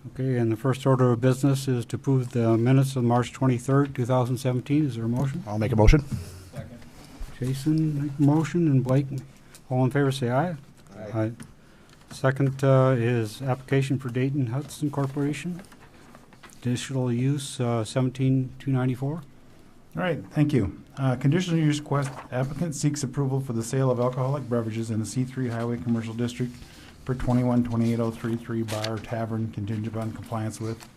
Okay, and the first order of business is to approve the minutes of March 23rd, 2017. Is there a motion? I'll make a motion. Second. Jason, make a motion, and Blake, all in favor, say aye. Aye. Second is application for Dayton Hudson Corporation. Additional use, 17294. All right, thank you. Conditional use request, applicant seeks approval for the sale of alcoholic beverages in the C3 Highway Commercial District for 21-28033 bar tavern contingent upon compliance with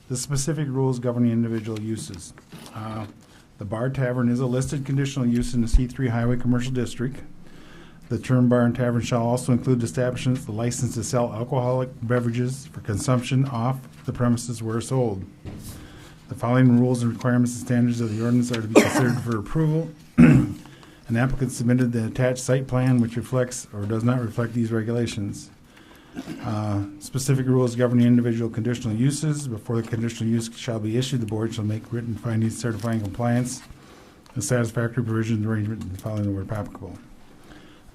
the specific rules governing individual uses. The bar tavern is a listed conditional use in the C3 Highway Commercial District. The term bar and tavern shall also include establishments licensed to sell alcoholic beverages for consumption off the premises where sold. The following rules and requirements and standards of the ordinance are to be considered for approval. An applicant submitted the attached site plan which reflects or does not reflect these regulations. Specific rules governing individual conditional uses. Before the conditional use shall be issued, the board shall make written findings certifying compliance with satisfactory provisions and arrangement and following the word applicable.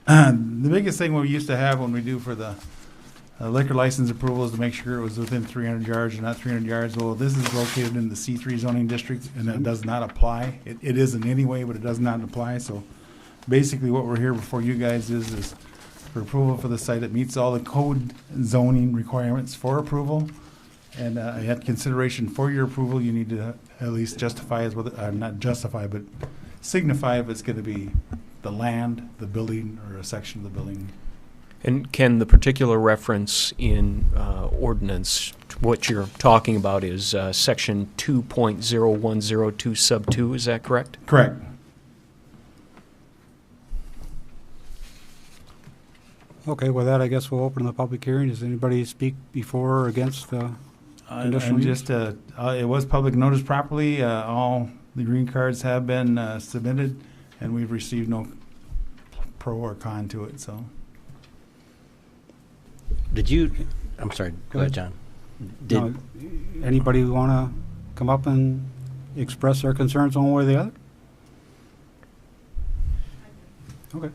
The biggest thing we used to have when we do for the liquor license approval is to make sure it was within 300 yards or not 300 yards. Well, this is located in the C3 zoning district, and that does not apply. It is in any way, but it does not apply. So basically what we're here before you guys is for approval for the site. It meets all the code zoning requirements for approval. And at consideration for your approval, you need to at least justify as whether, not justify, but signify if it's going to be the land, the building, or a section of the building. And can the particular reference in ordinance, what you're talking about is section 2.0102 sub 2, is that correct? Correct. Okay, with that, I guess we'll open the public hearing. Does anybody speak before or against the conditional use? Just, it was public notice properly. All the green cards have been submitted, and we've received no pro or con to it, so. I'm sorry, go ahead, John. No, anybody want to come up and express their concerns one way or the other? Okay.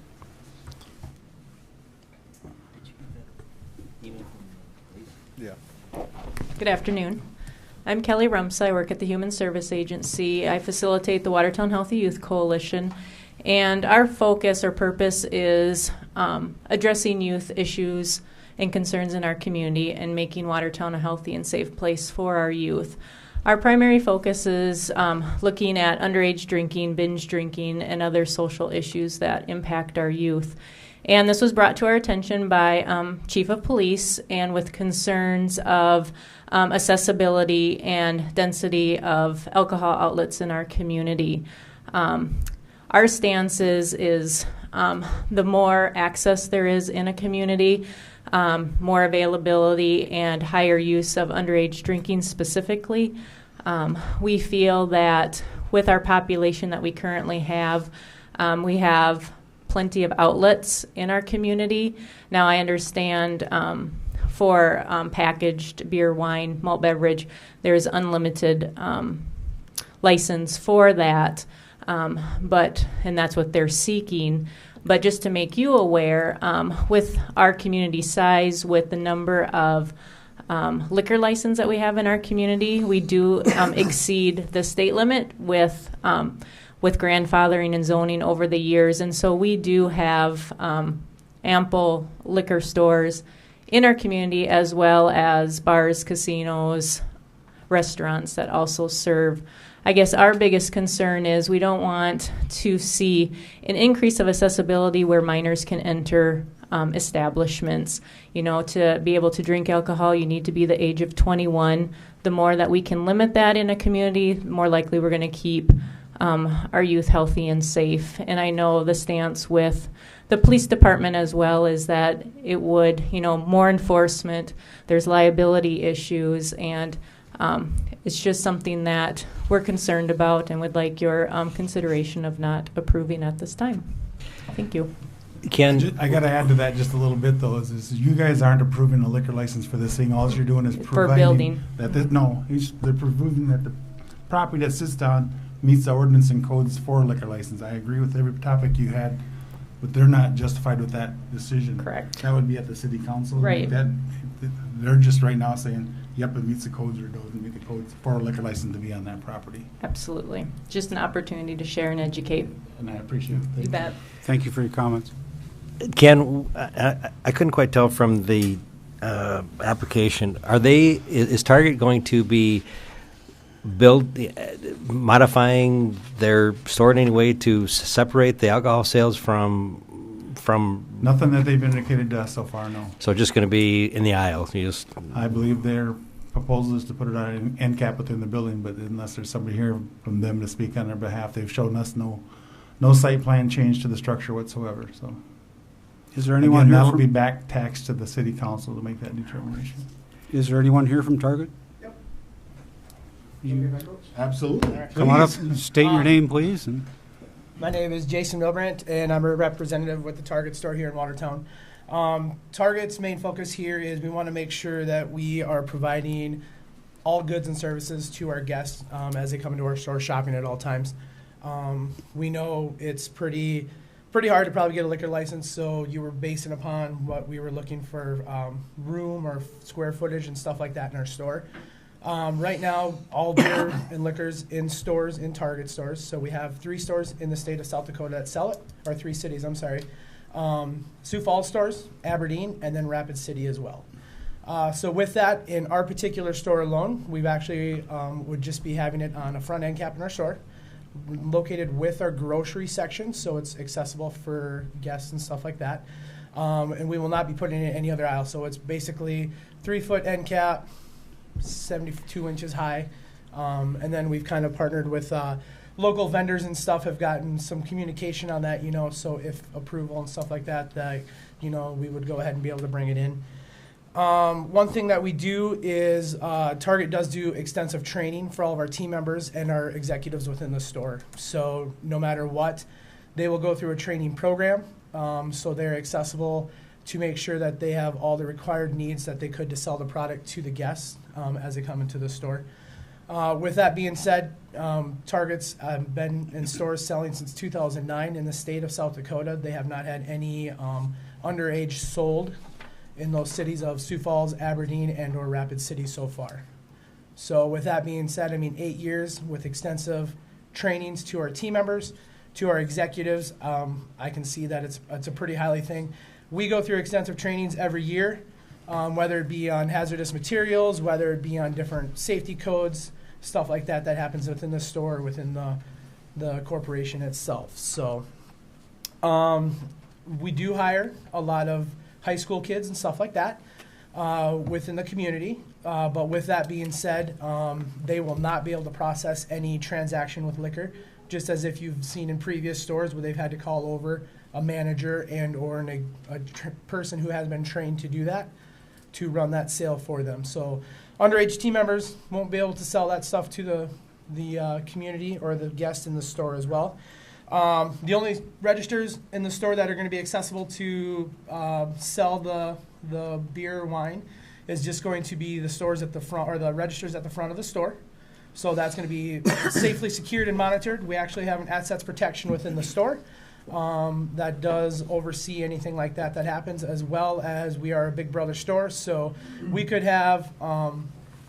Yeah. Good afternoon. I'm Kelly Rumps. I work at the Human Service Agency. I facilitate the Watertown Healthy Youth Coalition. And our focus or purpose is addressing youth issues and concerns in our community and making Watertown a healthy and safe place for our youth. Our primary focus is looking at underage drinking, binge drinking, and other social issues that impact our youth. And this was brought to our attention by Chief of Police, and with concerns of accessibility and density of alcohol outlets in our community. Our stance is the more access there is in a community, more availability and higher use of underage drinking specifically. We feel that with our population that we currently have, we have plenty of outlets in our community. Now I understand for packaged beer, wine, malt beverage, there's unlimited license for that, and that's what they're seeking. But just to make you aware, with our community size, with the number of liquor license that we have in our community, we do exceed the state limit with grandfathering and zoning over the years. And so we do have ample liquor stores in our community, as well as bars, casinos, restaurants that also serve. I guess our biggest concern is we don't want to see an increase of accessibility where minors can enter establishments. You know, to be able to drink alcohol, you need to be the age of 21. The more that we can limit that in a community, the more likely we're going to keep our youth healthy and safe. And I know the stance with the police department as well is that it would, more enforcement, there's liability issues, and it's just something that we're concerned about and would like your consideration of not approving at this time. Thank you. I got to add to that just a little bit, though, is you guys aren't approving a liquor license for this thing. All you're doing is for building. They're proving that the property that sits down meets the ordinance and codes for liquor license. I agree with every topic you had, but they're not justified with that decision. Correct. That would be at the city council. Right. They're just right now saying Yep, it meets the codes or doesn't meet the codes for a liquor license to be on that property. Absolutely. Just an opportunity to share and educate. And I appreciate it. Thank You bet. Thank you for your comments. Ken, I couldn't quite tell from the application, is Target going to be modifying their store in any way to separate the alcohol sales from, Nothing that they've indicated to us so far, no. so just going to be in the aisle? I believe their proposal is to put it on an end cap within the building, but unless there's somebody here from them to speak on their behalf, they've shown us no site plan change to the structure whatsoever, so. Is there anyone Again, here that'll be from, back taxed to the city council to make that determination. is there anyone here from Target? Absolutely. Come on up, state your name, please. And My name is Jason Milbrandt, and I'm a representative with the Target store here in Watertown. Target's main focus here is we want to make sure that we are providing all goods and services to our guests as they come into our store shopping at all times. We know it's pretty hard to probably get a liquor license, so you were basing upon what we were looking for room or square footage and stuff like that in our store. Right now, all beer and liquors in stores, in Target stores. So we have 3 stores in the state of South Dakota that sell it, or 3 cities, I'm sorry. Sioux Falls stores, Aberdeen, and then Rapid City as well. So with that, in our particular store alone, we've actually would just be having it on a front end cap in our store, located with our grocery section, so it's accessible for guests and stuff like that. And we will not be putting it in any other aisle. So it's basically 3-foot end cap, 72 inches high, and then we've kind of partnered with local vendors and stuff, have gotten some communication on that, so if approval and stuff like that, we would go ahead and be able to bring it in. One thing that we do is Target does do extensive training for all of our team members and our executives within the store. So no matter what, they will go through a training program, so they're accessible to make sure that they have all the required needs that they could to sell the product to the guests as they come into the store. With that being said, Target's been in stores selling since 2009 in the state of South Dakota. They have not had any underage sold in those cities of Sioux Falls, Aberdeen, and or Rapid City so far. So with that being said, 8 years with extensive trainings to our team members, to our executives, I can see that it's a pretty highly thing. We go through extensive trainings every year, whether it be on hazardous materials, whether it be on different safety codes, stuff like that happens within the store, within the corporation itself. So we do hire a lot of high school kids and stuff like that within the community. But with that being said, they will not be able to process any transaction with liquor, just as if you've seen in previous stores where they've had to call over a manager and or a person who has been trained to do that, to run that sale for them. So underage team members won't be able to sell that stuff to the community or the guests in the store as well. The only registers in the store that are going to be accessible to sell the beer or wine is just going to be the stores at the front, or the registers at the front of the store. So that's going to be safely secured and monitored. We actually have an assets protection within the store that does oversee anything like that happens, as well as we are a Big Brother store. So we could have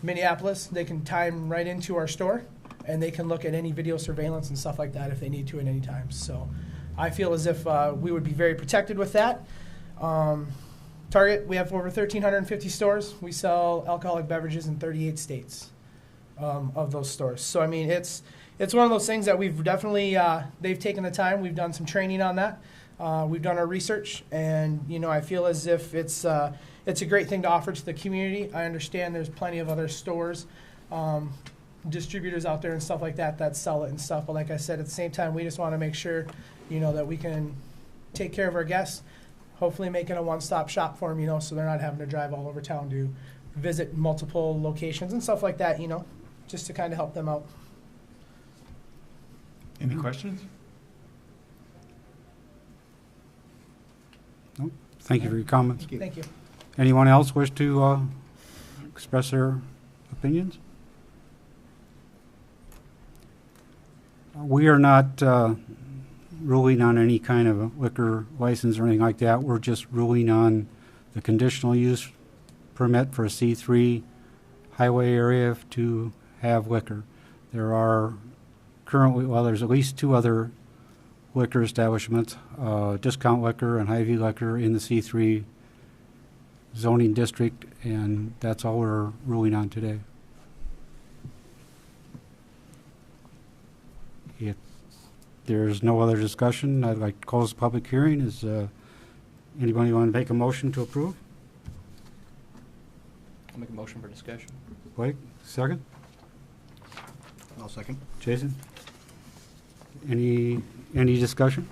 Minneapolis, they can time right into our store, and they can look at any video surveillance and stuff like that if they need to at any time. So I feel as if we would be very protected with that. Target, we have over 1,350 stores. We sell alcoholic beverages in 38 states of those stores. So, it's one of those things that we've definitely, they've taken the time. We've done some training on that. We've done our research, and, I feel as if it's a great thing to offer to the community. I understand there's plenty of other stores, distributors out there and stuff like that sell it and stuff. But like I said, at the same time, we just want to make sure, that we can take care of our guests, hopefully making a one-stop shop for them, so they're not having to drive all over town to visit multiple locations and stuff like that, just to kind of help them out. Any questions? No? Thank you for your comments. Thank you. Anyone else wish to express their opinions? We are not ruling on any kind of a liquor license or anything like that. We're just ruling on the conditional use permit for a C3 highway area to have liquor. There are currently, well, there's at least 2 other liquor establishments, discount liquor and Hy-Vee liquor in the C3 zoning district, and that's all we're ruling on today. If there's no other discussion, I'd like to close the public hearing. Is anybody want to make a motion to approve? I'll make a motion for discussion. Blake, second? I'll second. Jason? Any discussion?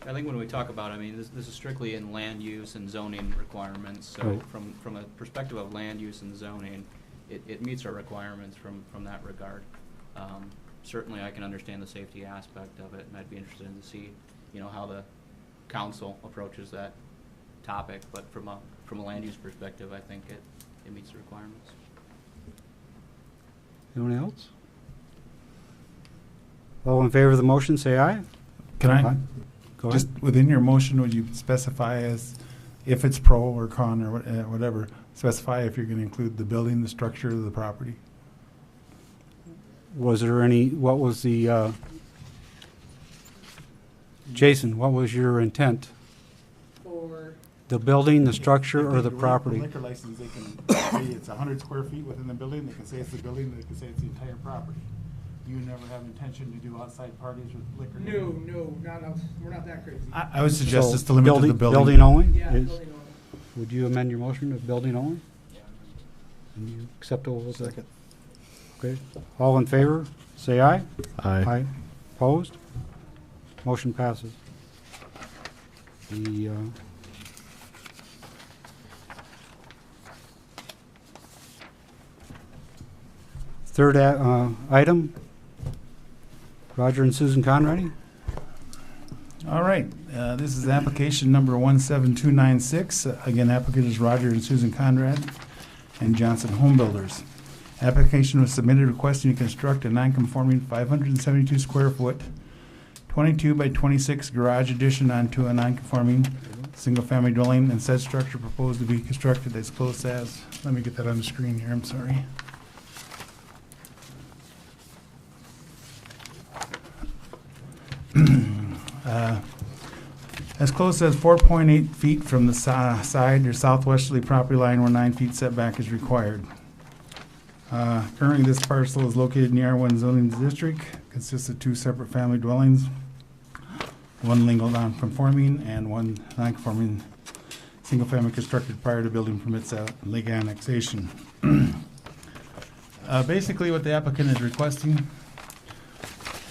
I think when we talk about, I mean, this is strictly in land use and zoning requirements. So Right. from a perspective of land use and zoning, it meets our requirements from that regard. Certainly, I can understand the safety aspect of it, and I'd be interested to see, how the council approaches that topic. But from a land use perspective, I think it meets the requirements. Anyone else? All in favor of the motion, say aye. Can I, Aye. Go ahead. just within your motion, would you specify as, if it's pro or con or whatever, specify if you're going to include the building, the structure of the property? Was there any, what was the, Jason, what was your intent? For The building, the structure, If or they the grant property? Liquor license, they can say it's 100 square feet within the building, they can say it's the building, they can say it's the entire property. You never have intention to do outside parties with liquor? no, not us. We're not that crazy. I would suggest So just to limit to the building. Building only? Yeah, Is- building only. Would you amend your motion to building only? And you acceptable with that? Second. Okay. All in favor, say aye. Aye. Opposed? Motion passes. The, third item, Roger and Susan Conrady. All right, this is application number 17296. Again, applicant is Roger and Susan Conrad and Johnson Home Builders. Application was submitted requesting to construct a non-conforming 572 square foot, 22 by 26 garage addition onto a non-conforming single-family dwelling, and said structure proposed to be constructed as close as, let me get that on the screen here, I'm sorry. As close as 4.8 feet from the side or southwesterly property line where 9 feet setback is required. Currently, this parcel is located in the R1 zoning district, consists of 2 separate family dwellings, one legal non-conforming and one non-conforming single-family constructed prior to building permits out and legal annexation. Basically, what the applicant is requesting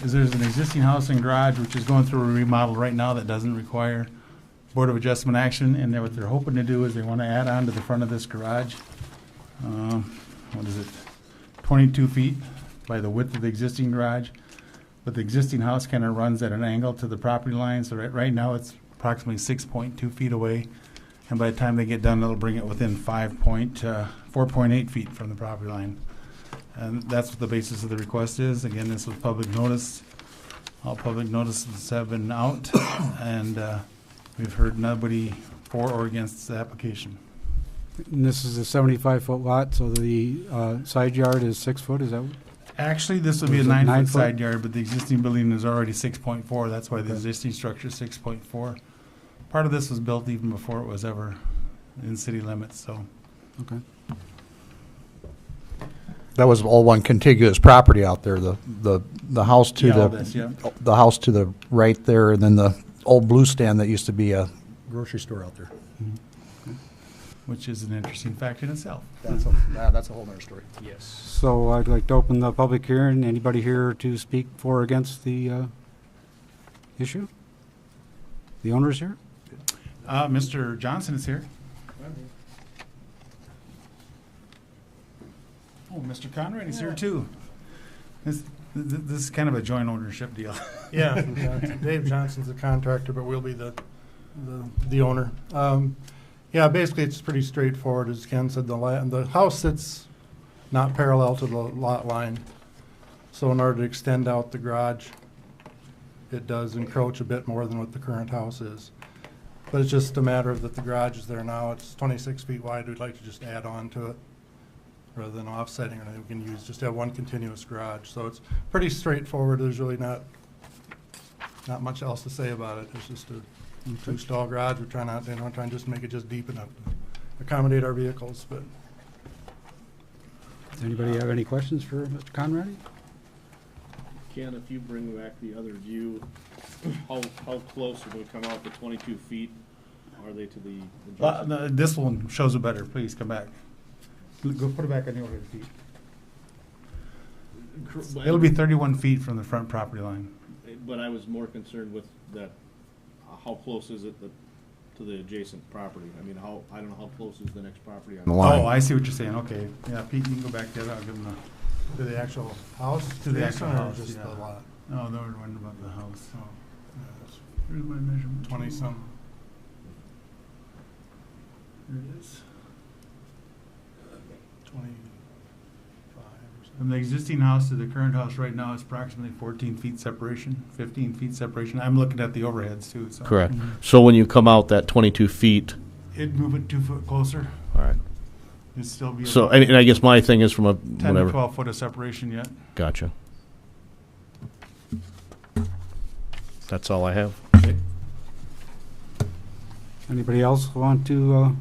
is there's an existing house and garage which is going through a remodel right now that doesn't require Board of Adjustment action, and then what they're hoping to do is they want to add on to the front of this garage. What is it? 22 feet by the width of the existing garage, but the existing house kind of runs at an angle to the property line, so right now it's approximately 6.2 feet away, and by the time they get done, it'll bring it within 4.8 feet from the property line. And that's what the basis of the request is. Again, this was public notice. All public notices have been out, and we've heard nobody for or against the application. And this is a 75-foot lot, so the side yard is 6 foot, is that? Actually, this would be a Was it 9 9 foot foot? side yard, but the existing building is already 6.4. That's why the existing structure is 6.4. Part of this was built even before it was ever in city limits, so. Okay. That was all one contiguous property out there, the house to Yeah, all this, yeah. the house to the right there, and then the old blue stand that used to be a grocery store out there. Which is an interesting fact in itself. That's a whole other story. Yes. So I'd like to open the public hearing. Anybody here to speak for or against the issue? The owner's here? Mr. Johnson is here. Oh, Mr. Conrad is here too. This is kind of a joint ownership deal. Yeah, Dave Johnson's the contractor, but we'll be the owner. Yeah, basically it's pretty straightforward. As Ken said, the house sits not parallel to the lot line. So in order to extend out the garage, it does encroach a bit more than what the current house is. But it's just a matter of that the garage is there now. It's 26 feet wide. We'd like to just add on to it rather than offsetting, or anything. We can use, just have one continuous garage. So it's pretty straightforward. There's really not much else to say about it. It's just a two-stall garage. We're trying to just make it just deep enough to accommodate our vehicles, but. Does anybody have any questions for Mr. Conrady? Ken, if you bring back the other view, how close are they come out to 22 feet? Are they to the? No, this one shows it better. Please come back. Go put it back on the overhead feet. It'll be 31 feet from the front property line. But I was more concerned with that. How close is it to the adjacent property? I mean, I don't know how close is the next property on the line. Oh, I see what you're saying. Okay. Yeah, Pete, you can go back there. I'll give him To the actual house? to the actual house. Just yeah. the lot? No, they were wondering about the house. Oh, yeah, it's Where's my measurement? 20-some. Here it is. 25 or From something. the existing house to the current house right now is approximately 14 feet separation, 15 feet separation. I'm looking at the overheads too. So. Correct. So when you come out that 22 feet, It'd move it 2 foot closer. all right. It'd still be So, about and I guess my thing is from a 10 to whatever. 12 foot of separation yet. Gotcha. That's all I have. Anybody else want to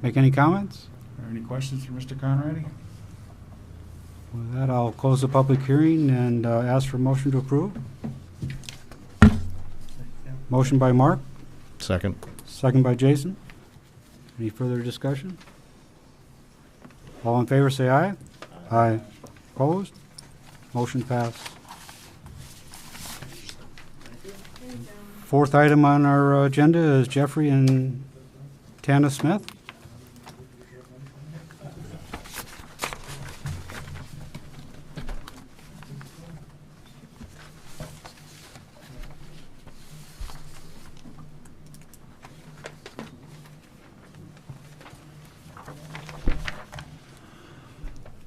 make any comments? Are there any questions for Mr. Conrady? With that, I'll close the public hearing and ask for motion to approve. Motion by Mark, Second. second by Jason. Any further discussion? All in favor, say aye. Aye. Opposed? Motion passed. Fourth item on our agenda is Jeffrey and Tana Smith.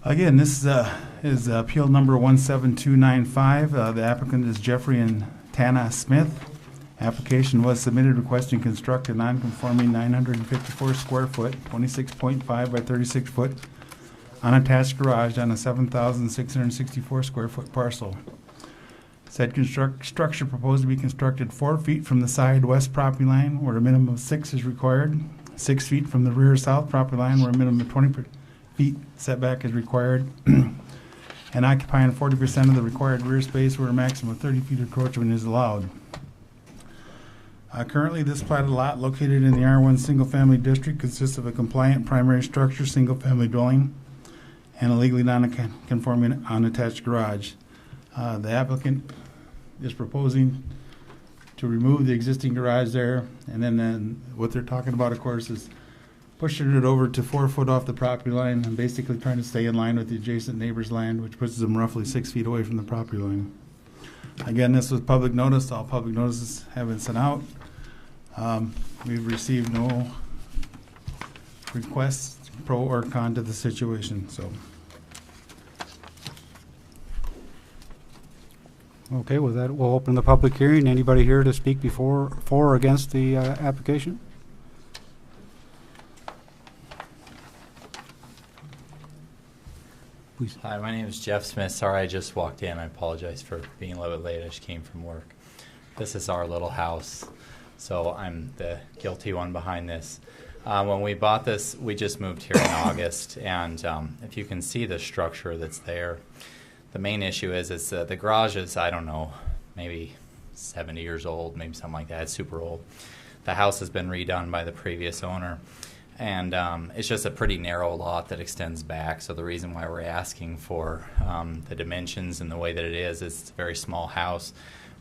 Again, this is appeal number 17295. The applicant is Jeffrey and Tana Smith. Application was submitted requesting construct a non-conforming 954 square foot, 26.5 by 36 foot unattached garage on a 7,664 square foot parcel. Said structure proposed to be constructed 4 feet from the side west property line where a minimum of 6 is required, 6 feet from the rear south property line where a minimum of 20 feet setback is required, and occupying 40% of the required rear space where a maximum of 30 feet encroachment is allowed. Currently, this platted lot located in the R1 single-family district consists of a compliant primary structure, single-family dwelling, and a legally non-conforming unattached garage. The applicant is proposing to remove the existing garage there, and then what they're talking about, of course, is pushing it over to 4 foot off the property line and basically trying to stay in line with the adjacent neighbor's land, which puts them roughly 6 feet away from the property line. Again, this was public notice. All public notices have been sent out. We've received no requests pro or con to the situation, so. Okay, with that, we'll open the public hearing. Anybody here to speak for or against the application? Please. Hi, my name is Jeff Smith. Sorry, I just walked in. I apologize for being a little bit late. I just came from work. This is our little house, so I'm the guilty one behind this. When we bought this, we just moved here in August, and if you can see the structure that's there, the main issue is the garage is, I don't know, maybe 70 years old, maybe something like that. It's super old. The house has been redone by the previous owner. And it's just a pretty narrow lot that extends back. So the reason why we're asking for the dimensions and the way that it is it's a very small house.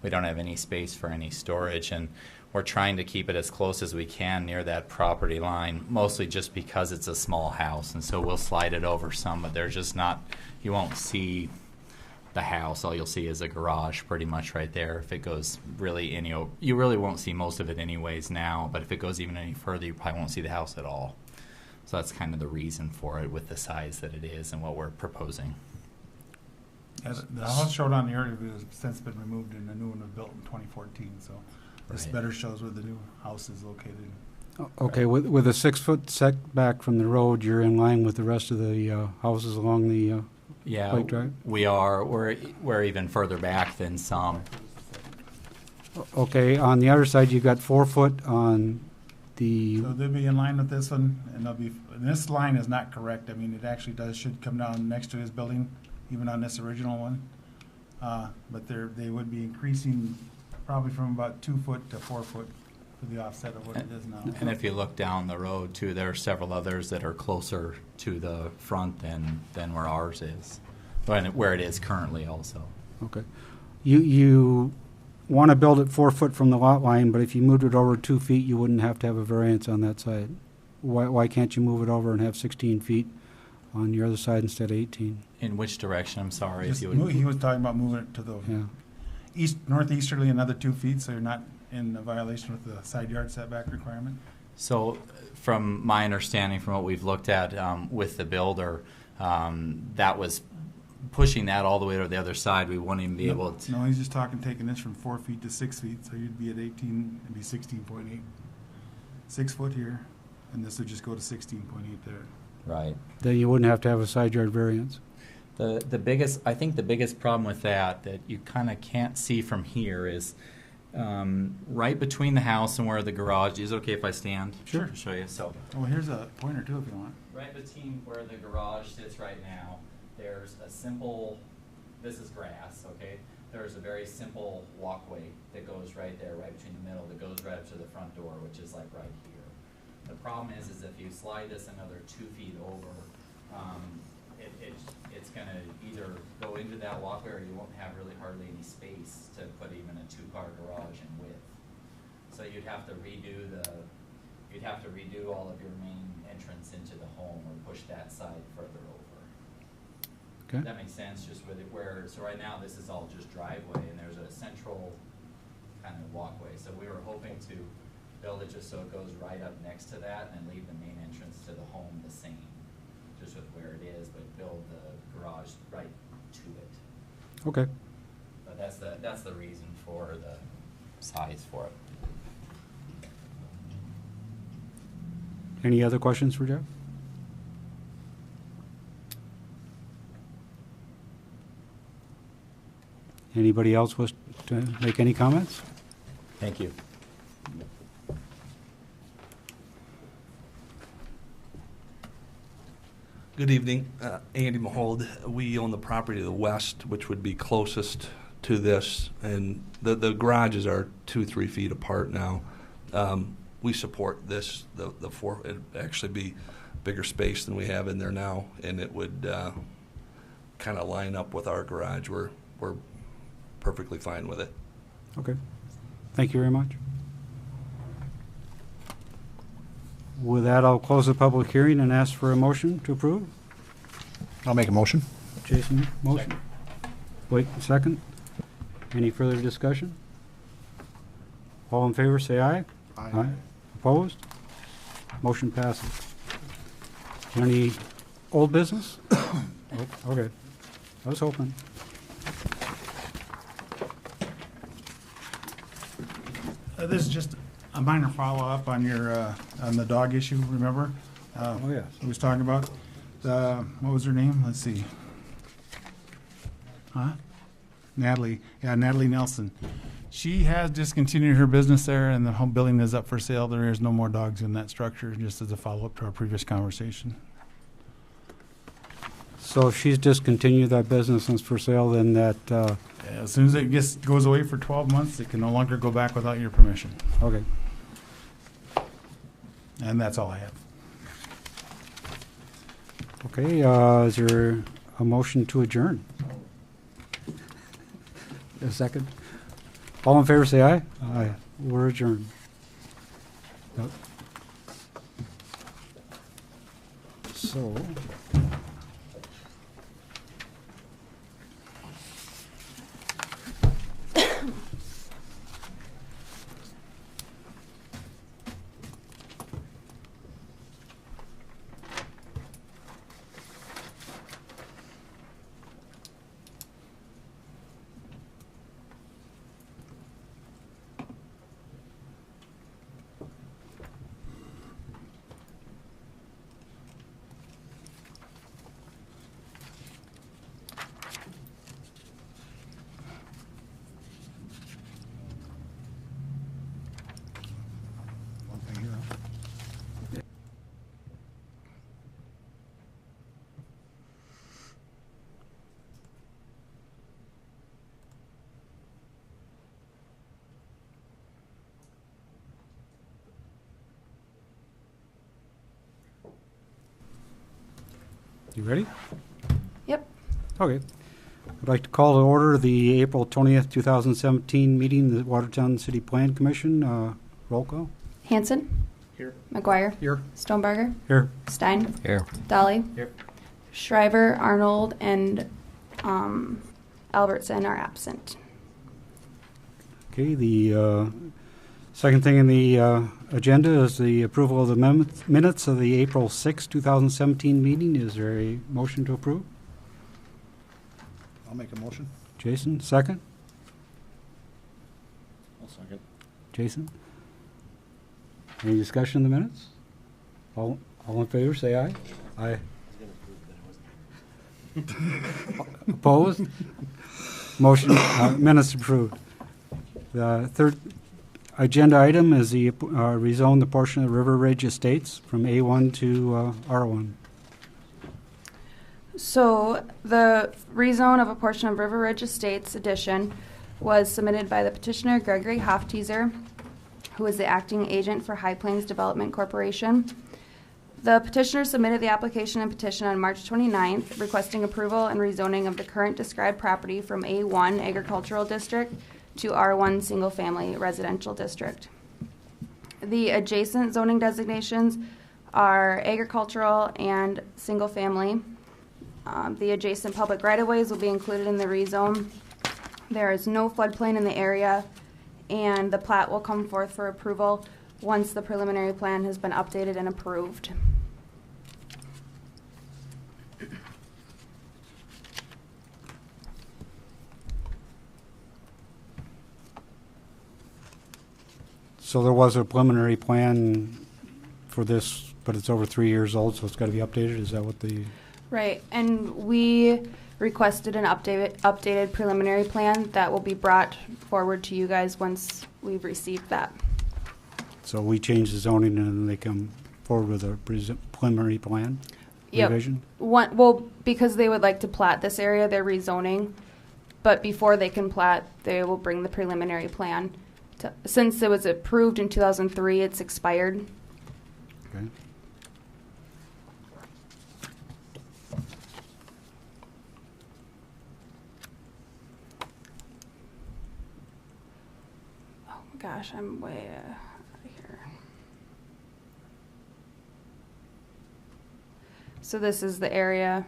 We don't have any space for any storage, and we're trying to keep it as close as we can near that property line, mostly just because it's a small house. And so we'll slide it over some, but there's just not, you won't see the house. All you'll see is a garage pretty much right there. If it goes really any, you really won't see most of it anyways now, but if it goes even any further, you probably won't see the house at all. So that's kind of the reason for it with the size that it is and what we're proposing. The house showed on the area has since been removed and the new one was built in 2014, so This Right. better shows where the new house is located. Okay, with a 6-foot setback from the road, you're in line with the rest of the houses along the Yeah, Pike Drive? we are. We're even further back than some. Okay, on the other side, you've got 4 foot on the, So they'll be in line with this one, and they'll be, and this line is not correct. I mean, it actually should come down next to his building, even on this original one. But they would be increasing probably from about 2 foot to 4 foot for the offset of what it is now. And if you look down the road too, there are several others that are closer to the front than where ours is, where it is currently also. okay. You want to build it 4 foot from the lot line, but if you moved it over 2 feet, you wouldn't have to have a variance on that side. Why can't you move it over and have 16 feet on your other side instead of 18? In which direction? I'm sorry. Just if you would. he was talking about moving it to the Yeah. northeasterly another 2 feet, so you're not in violation with the side yard setback requirement. So, from my understanding, from what we've looked at with the builder, that was pushing that all the way to the other side. We wouldn't even be able to. No, he's just talking taking this from 4 feet to 6 feet, so you'd be at 18, it'd be 16.8. 6 foot here, and this would just go to 16.8 there. Right. Then you wouldn't have to have a side yard variance. The biggest, I think the biggest problem with that you kind of can't see from here is right between the house and where the garage is. Okay if I stand? Sure. To show you. So Oh, here's a pointer too if you want. right between where the garage sits right now, there's a simple, this is grass, okay? There's a very simple walkway that goes right there, right between the middle, that goes right up to the front door, which is like right here. The problem is if you slide this another 2 feet over, it's gonna either go into that walkway or you won't have really hardly any space to put even a 2-car garage in width. So you'd have to redo all of your main entrance into the home or push that side further over. Okay. That makes sense, just with it so right now this is all just driveway and there's a central kind of walkway. So we were hoping to build it just so it goes right up next to that and leave the main entrance to the home the same, just with where it is, but build the garage right to it. Okay. But that's the reason for the size for it. Any other questions for Jeff? Anybody else wish to make any comments? Thank you. Good evening, Andy Mahold. We own the property to the west, which would be closest to this, and the garages are 2-3 feet apart now. We support this, the four. It'd actually be bigger space than we have in there now, and it would kind of line up with our garage. We're perfectly fine with it. Okay. Thank you very much. With that, I'll close the public hearing and ask for a motion to approve. I'll make a motion. Jason, motion. Wait, second. Any further discussion? All in favor, say aye. Aye. Opposed? Motion passes. Any old business? Oh, okay. I was hoping. This is just a minor follow-up on your, on the dog issue, remember? Oh, yes. I was talking about, what was her name? Let's see. Huh? Natalie, yeah, Natalie Nelson. She has discontinued her business there, and the home building is up for sale. There is no more dogs in that structure, just as a follow-up to our previous conversation. So if she's discontinued that business and it's for sale, then that, As soon as it goes away for 12 months, it can no longer go back without your permission. okay. And that's all I have. Okay, is there a motion to adjourn? A second? All in favor, say aye. Aye. We're adjourned. Yep. So. You ready? Yep. Okay. I'd like to call to order the April 20th, 2017 meeting of the Watertown City Plan Commission. Roll call. Hanson. Here. McGuire. Here. Stonebarger. Here. Stein. Here. Dolly. Here. Shriver, Arnold, and Albertson are absent. Okay, the second thing in the agenda is the approval of the minutes of the April 6, 2017 meeting. Is there a motion to approve? I'll make a motion. Jason, second. I'll second. Jason? Any discussion of the minutes? All in favor, say aye. Aye. Opposed? Motion, minutes approved. The third agenda item is the rezone the portion of River Ridge Estates from A1 to R1. So the rezone of a portion of River Ridge Estates addition was submitted by the petitioner Gregory Hofteaser, who is the acting agent for High Plains Development Corporation. The petitioner submitted the application and petition on March 29th, requesting approval and rezoning of the current described property from A1 Agricultural District to R1 Single Family Residential District. The adjacent zoning designations are agricultural and single family. The adjacent public right-of-ways will be included in the rezone. There is no floodplain in the area, and the plat will come forth for approval once the preliminary plan has been updated and approved. So there was a preliminary plan for this, but it's over 3 years old, so it's got to be updated. Is that what the... Right, and we requested an updated preliminary plan that will be brought forward to you guys once we've received that. So we change the zoning and then they come forward with a preliminary plan revision? Well, because they would like to plat this area, they're rezoning, but before they can plat, they will bring the preliminary plan. Since it was approved in 2003, it's expired. Okay. Oh gosh, I'm way here. So this is the area,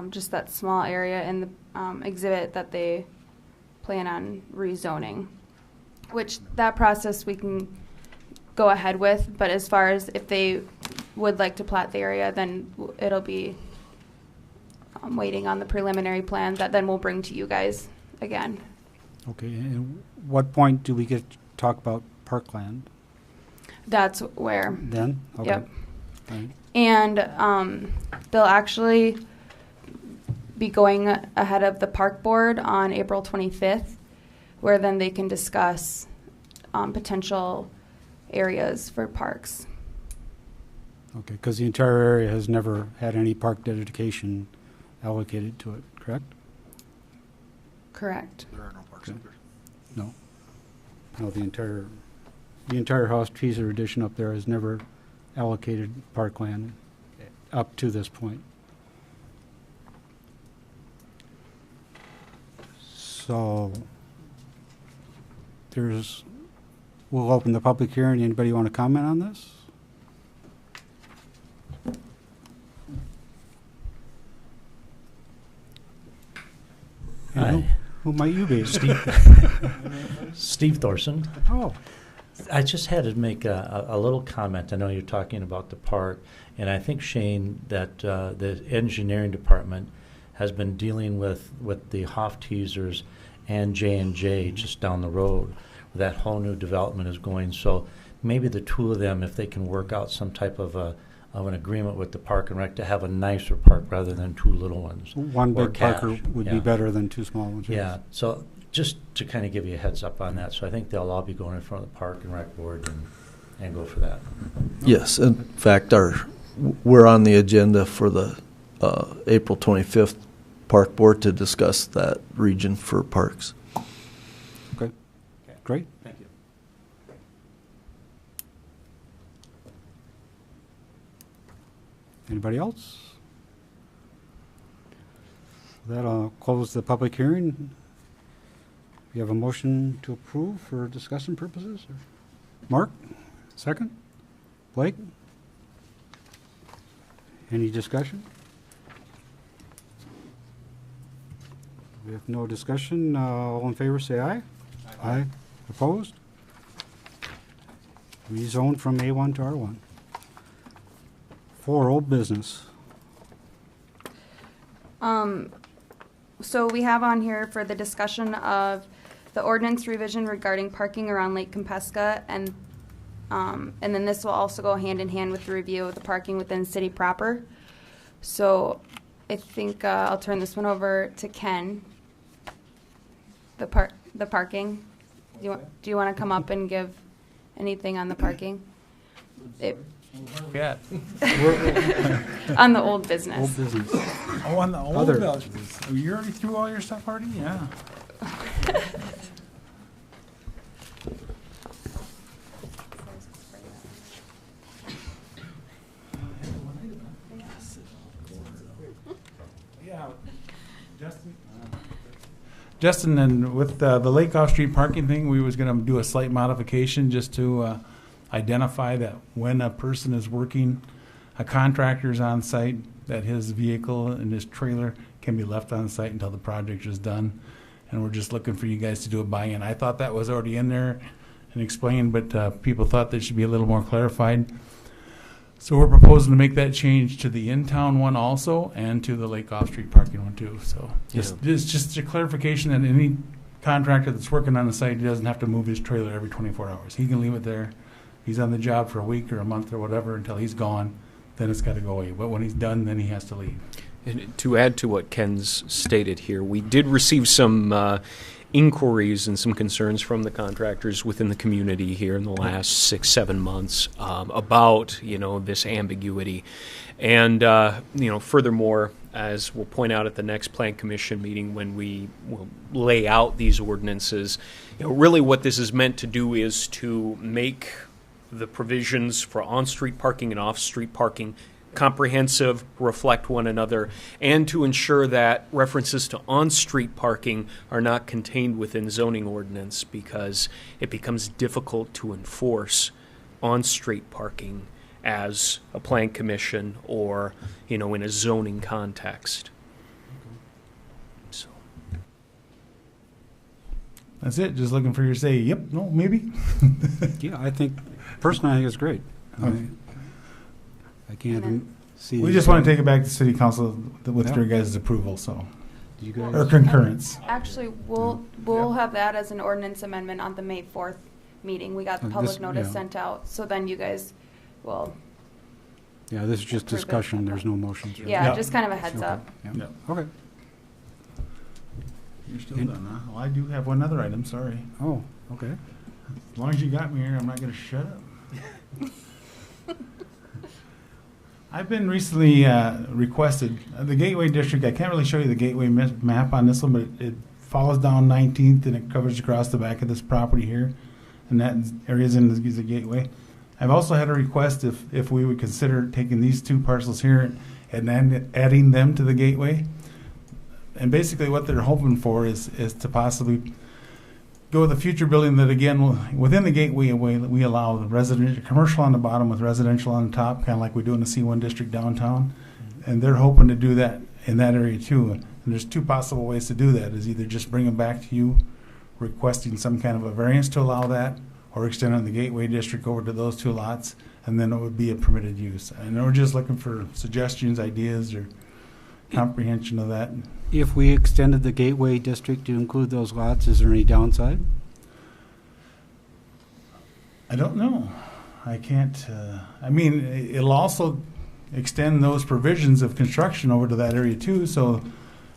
just that small area in the exhibit that they plan on rezoning, which that process we can go ahead with, but as far as if they would like to plat the area, then it'll be waiting on the preliminary plan that then we'll bring to you guys again. Okay, and what point do we get to talk about parkland? That's where. Then? Okay. Yep. All right. And they'll actually be going ahead of the park board on April 25th, where then they can discuss potential areas for parks. Okay, because the entire area has never had any park dedication allocated to it, correct? Correct. There are no parks Okay. up there. No. No, the entire Hofteaser addition up there has never allocated parkland up to this point. So we'll open the public hearing. Anybody want to comment on this? Hi. Who might you be? Steve Thorson. Oh. I just had to make a little comment. I know you're talking about the park, and I think, Shane, that the engineering department has been dealing with the Hofteasers and J&J just down the road. That whole new development is going. So maybe the two of them, if they can work out some type of an agreement with the Park and Rec to have a nicer park rather than two little ones. One or big cash. parker would be Yeah. better than two small ones. yes. Yeah, so just to kind of give you a heads up on that. So I think they'll all be going in front of the Park and Rec board and go for that. Yes, in fact, we're on the agenda for the April 25th Park Board to discuss that region for parks. Okay, great. Thank you. Anybody else? That'll close the public hearing. You have a motion to approve for discussion purposes? Or? Mark, second? Blake? Any discussion? We have no discussion. All in favor, say aye. Aye. Opposed? Rezoned from A1 to R1. 4, old business. So we have on here for the discussion of the ordinance revision regarding parking around Lake Compesca, and then this will also go hand in hand with the review of the parking within city proper. So I think I'll turn this one over to Ken. The parking. Do you want to come up and give anything on the parking? Yeah. On the old business. Old business. Oh, on the old Other- buildings. Oh, you already threw all your stuff already? Yeah. Yeah, Justin, and with the Lake Off Street parking thing, we was gonna do a slight modification just to identify that when a person is working, a contractor's on site, that his vehicle and his trailer can be left on site until the project is done. And we're just looking for you guys to do a buy-in. I thought that was already in there and explained, but people thought that should be a little more clarified. So we're proposing to make that change to the in-town one also and to the Lake Off Street parking one too. So it's just a clarification that any contractor that's working on the site, he doesn't have to move his trailer every 24 hours. He can leave it there. He's on the job for a week or a month or whatever until he's gone. Then it's got to go away. But when he's done, then he has to leave. And to add to what Ken's stated here, we did receive some inquiries and some concerns from the contractors within the community here in the last 6-7 months about this ambiguity, and furthermore, as we'll point out at the next Plan Commission meeting when we will lay out these ordinances, really what this is meant to do is to make the provisions for on-street parking and off-street parking comprehensive, reflect one another, and to ensure that references to on-street parking are not contained within zoning ordinance, because it becomes difficult to enforce on-street parking as a plan commission or, in a zoning context. So. That's it. Just looking for you to say, yep, no, maybe. Yeah, personally, I think it's great. I can't see. We just want to take it back to city council with your guys' approval, so. You guys? Or concurrence. Actually, we'll have that as an ordinance amendment on the May 4th meeting. We got the public notice sent out, so then you guys will. Yeah, this is just discussion. There's no motion. Yeah, just kind of a heads up. Yeah. Okay. You're still done, huh? Well, I do have one other item, sorry. Oh, okay. As long as you got me here, I'm not going to shut up. I've been recently requested, the Gateway District, I can't really show you the Gateway map on this one, but it follows down 19th and it covers across the back of this property here. And that area is in the Gateway. I've also had a request if we would consider taking these two parcels here and then adding them to the Gateway. And basically what they're hoping for is to possibly go with a future building that, again, within the Gateway, we allow the residential, commercial on the bottom with residential on the top, kind of like we do in the C1 district downtown. And they're hoping to do that in that area too. And there's two possible ways to do that, is either just bring them back to you, requesting some kind of a variance to allow that, or extending the Gateway district over to those two lots, and then it would be a permitted use. And we're just looking for suggestions, ideas, or comprehension of that. If we extended the Gateway district to include those lots, is there any downside? I don't know. I can't, it'll also extend those provisions of construction over to that area too, so,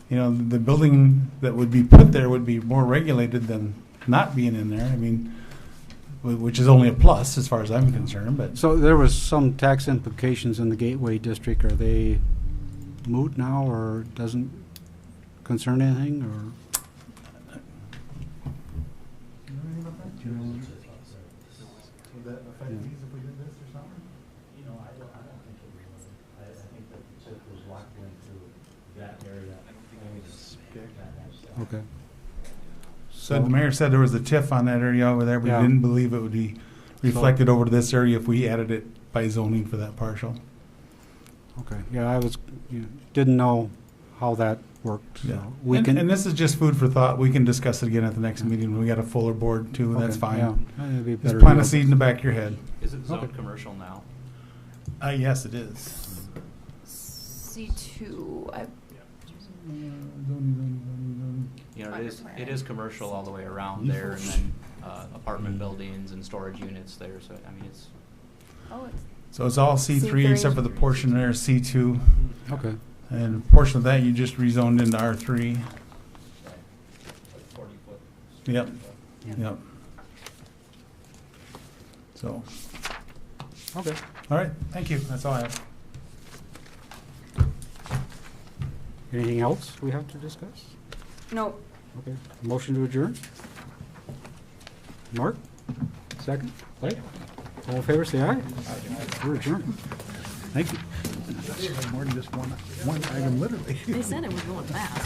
the building that would be put there would be more regulated than not being in there. Which is only a plus as far as I'm concerned, but. So there was some tax implications in the Gateway district. Are they moot now, or doesn't concern anything, or? Would that affect these if we did this or something? I don't think it would. I think Okay. So the mayor said there was a TIF on that area over there. We Yeah. didn't believe it would be reflected over to this area if we added it by zoning for that partial. Okay, yeah, didn't know how that worked. So Yeah. we and, can. and this is just food for thought. We can discuss it again at the next meeting when we got a fuller board too. That's Okay, fine. yeah. It'd be Just better plant a to- seed in the back of your head. Is it zoned Okay. commercial now? Yes, it is. C2. You know, it is commercial all the way around there, and then apartment buildings and storage units there, so, I mean, it's. Oh, So it's all C3 except for the portion there, C2. Okay. And a portion of that you just rezoned into R3. Yep. Yep. So, Okay. all right, thank you. That's all I have. Anything else we have to discuss? No. Okay. Motion to adjourn? Mark? Second? Blake? All in favor, say aye. We're adjourned. Thank you. More than just one item, literally. They said it was going fast.